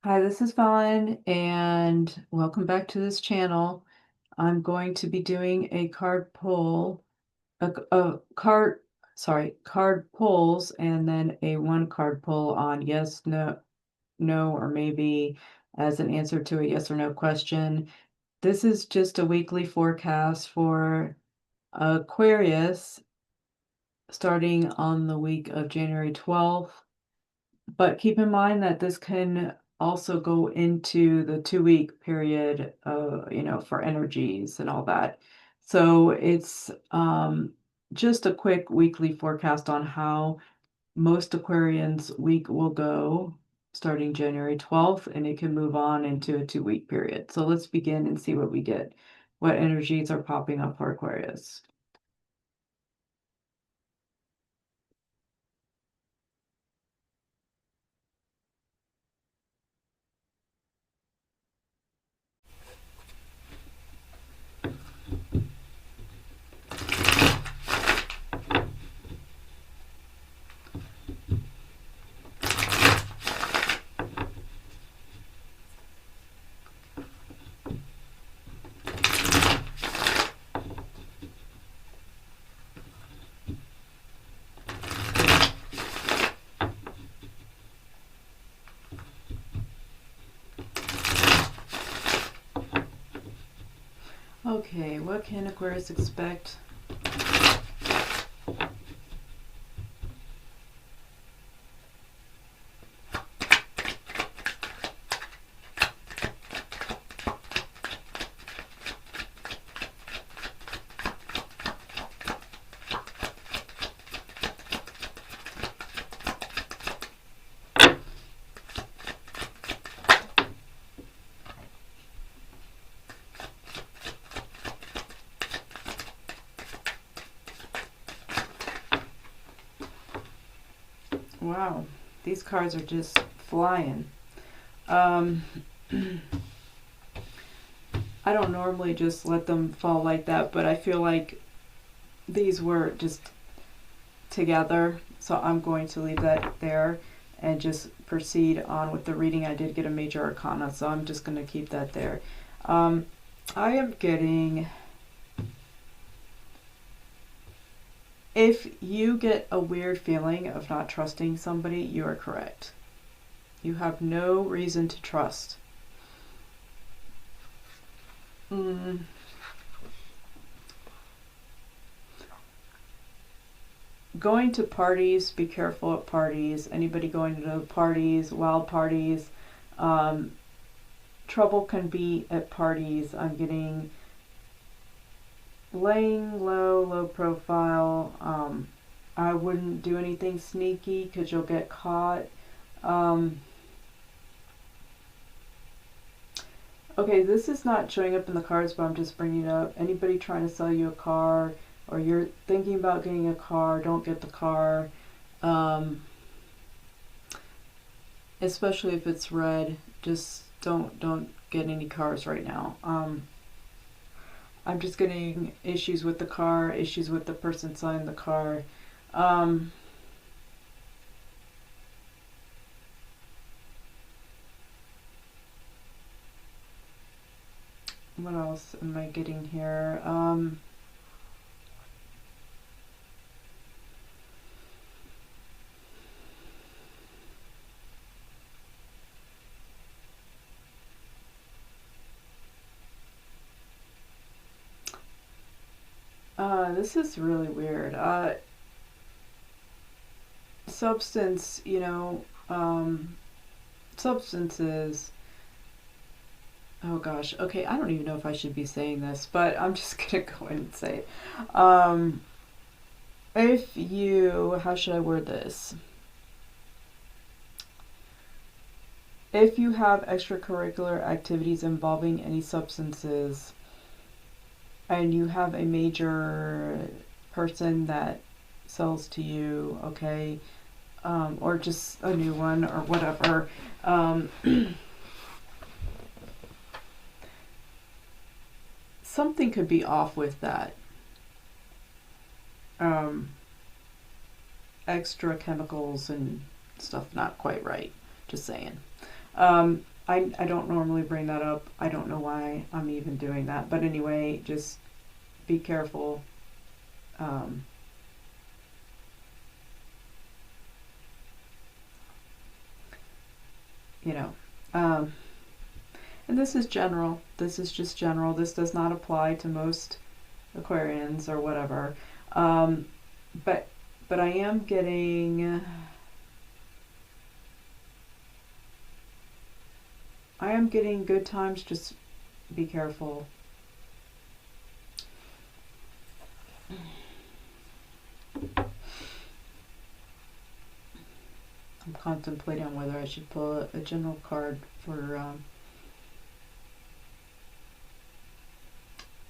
Hi, this is Vaughn, and welcome back to this channel. I'm going to be doing a card pull, card pulls, and then a one card pull on yes, no, no, or maybe as an answer to a yes or no question. This is just a weekly forecast for Aquarius starting on the week of January 12th. But keep in mind that this can also go into the 2-week period, for energies and all that. So it's just a quick weekly forecast on how most Aquarians' week will go starting January 12th, and it can move on into a 2-week period. So let's begin and see what we get. What energies are popping up for Aquarius? Okay, what can Aquarius expect? Wow, these cards are just flying. Um, I don't normally just let them fall like that, but I feel like these were just together, so I'm going to leave that there and just proceed on with the reading. I did get a major arcana, so I'm just going to keep that there. Um, I am getting, if you get a weird feeling of not trusting somebody, you are correct. You have no reason to trust. Mm, Going to parties, be careful at parties. Anybody going to parties, wild parties, um, trouble can be at parties. I'm getting laying low, low profile. I wouldn't do anything sneaky because you'll get caught. Um, okay, this is not showing up in the cards, but I'm just bringing it up. Anybody trying to sell you a car, or you're thinking about getting a car, don't get the car. Um, Especially if it's red, just don't get any cars right now. I'm just getting issues with the car, issues with the person selling the car. Um, what else am I getting here? This is really weird. Substance, substances. Oh gosh. Okay, I don't even know if I should be saying this, but I'm just gonna go ahead and say it. If you, how should I word this? If you have extracurricular activities involving any substances and you have a major person that sells to you, okay, or just a new one or whatever, something could be off with that. Um, Extra chemicals and stuff not quite right. Just saying. I don't normally bring that up. I don't know why I'm even doing that. But anyway, just be careful. Um, you know, um, and this is general. This is just general. This does not apply to most Aquarians or whatever. Um, but but I am getting good times. Just be careful. I'm contemplating whether I should pull a general card for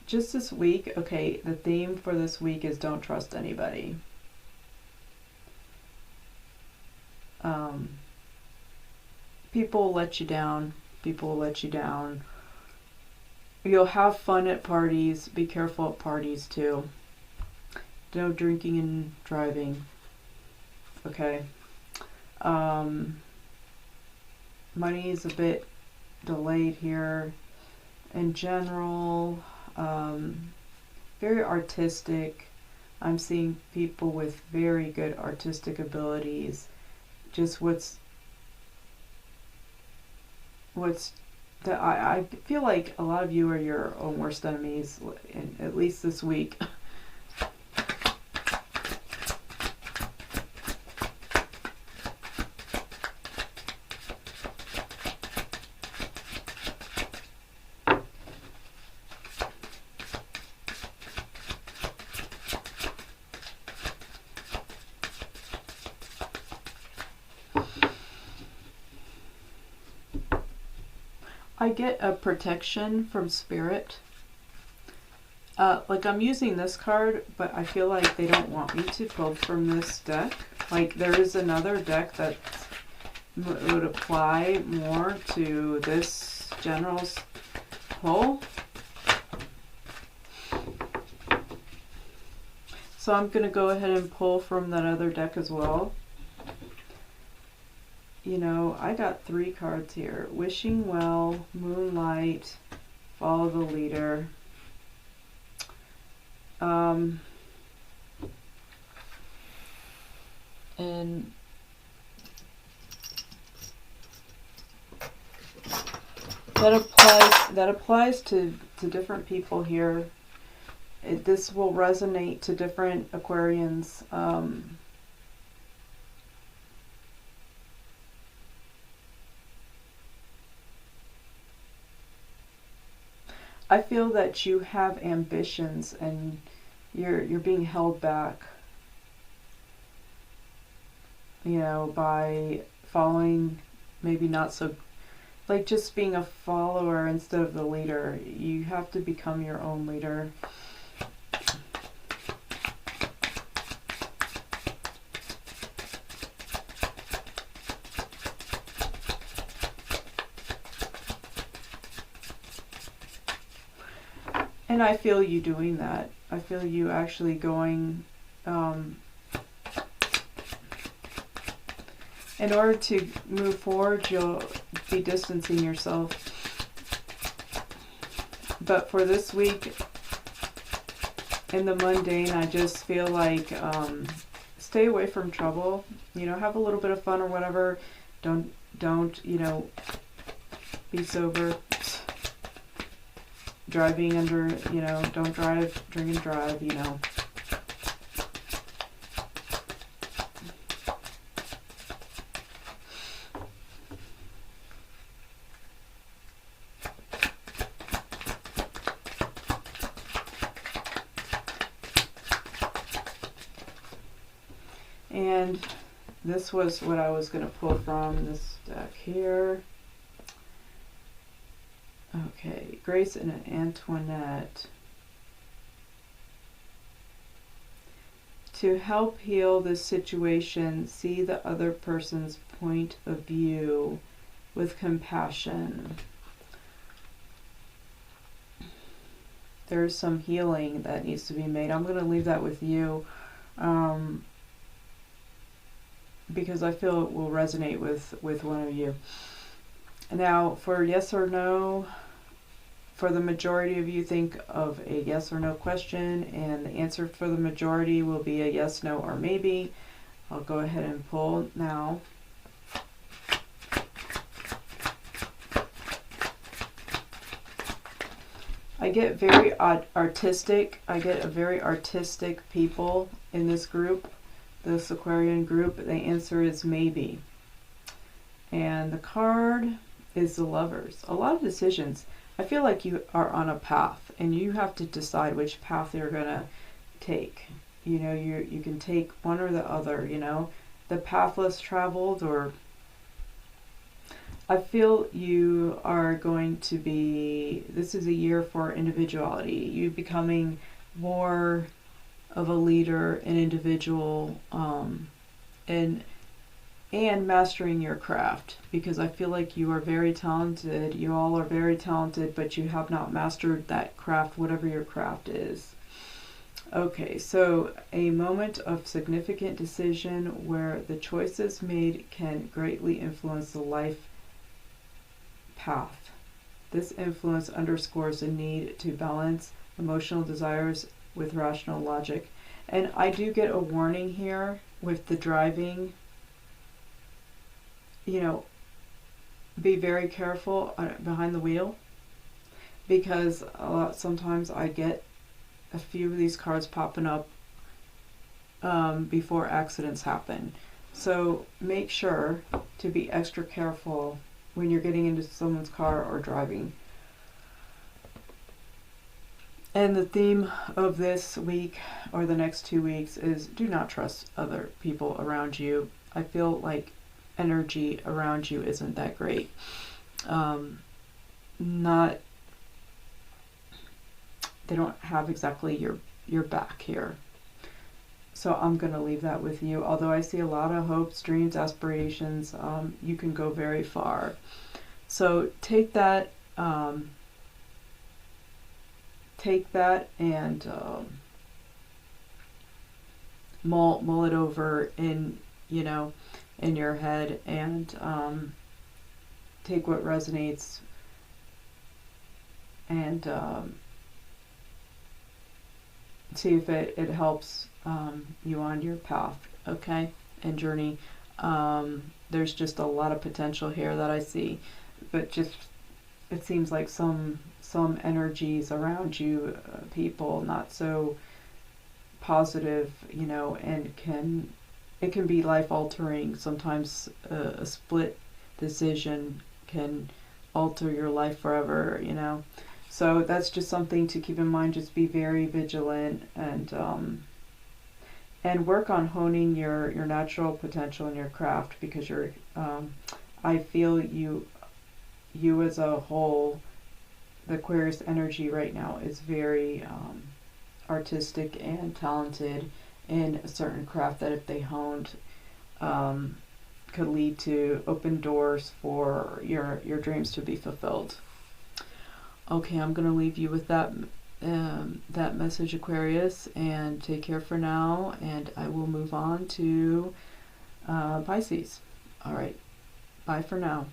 just this week. Okay, the theme for this week is don't trust anybody. People will let you down. People will let you down. You'll have fun at parties. Be careful at parties too. No drinking and driving. Okay. Money is a bit delayed here. In general, very artistic. I'm seeing people with very good artistic abilities. Just that I feel like a lot of you are your own worst enemies, at least this week. I get a protection from spirit. Like I'm using this card, but I feel like they don't want me to pull from this deck. Like there is another deck that would apply more to this general's pull. So I'm going to go ahead and pull from that other deck as well. You know, I got 3 cards here. Wishing Well, Moonlight, Follow the Leader. And that applies to different people here. This will resonate to different Aquarians. I feel that you have ambitions and you're being held back, you know, by following maybe not so, like just being a follower instead of the leader. You have to become your own leader. And I feel you doing that. I feel you actually going, in order to move forward, you'll be distancing yourself. But for this week, in the mundane, I just feel like stay away from trouble. You know, have a little bit of fun or whatever. Don't you know, be sober. Driving under, you know, don't drive, drink and drive, you know. And this was what I was going to pull from this deck here. Okay, Grace and Antoinette. To help heal this situation, see the other person's point of view with compassion. There's some healing that needs to be made. I'm going to leave that with you because I feel it will resonate with one of you. Now, for yes or no, for the majority of you, think of a yes or no question, and the answer for the majority will be a yes, no, or maybe. I'll go ahead and pull now. I get very artistic. I get a very artistic people in this group, this Aquarian group. The answer is maybe. And the card is the Lovers. A lot of decisions. I feel like you are on a path and you have to decide which path you're going to take. You know, you can take one or the other, you know, the path less traveled, or I feel you are going to be, this is a year for individuality. You becoming more of a leader, an individual, and mastering your craft, because I feel like you are very talented. You all are very talented, but you have not mastered that craft, whatever your craft is. Okay, so a moment of significant decision where the choices made can greatly influence the life path. This influence underscores the need to balance emotional desires with rational logic. And I do get a warning here with the driving. You know, be very careful behind the wheel, because sometimes I get a few of these cards popping up before accidents happen. So make sure to be extra careful when you're getting into someone's car or driving. And the theme of this week or the next 2 weeks is do not trust other people around you. I feel like energy around you isn't that great. They don't have exactly your back here. So I'm going to leave that with you. Although I see a lot of hopes, dreams, aspirations, you can go very far. So take that and mull it over in, you know, in your head, and take what resonates, and see if it helps you on your path, okay, and journey. There's just a lot of potential here that I see, but just it seems like some energies around you, people not so positive, you know, and it can be life altering. Sometimes a split decision can alter your life forever, you know. So that's just something to keep in mind. Just be very vigilant, and work on honing your natural potential in your craft, because you're I feel you as a whole, the Aquarius energy right now is very artistic and talented in a certain craft that if they honed could lead to open doors for your dreams to be fulfilled. Okay, I'm going to leave you with that message, Aquarius, and take care for now, and I will move on to Pisces. All right, bye for now.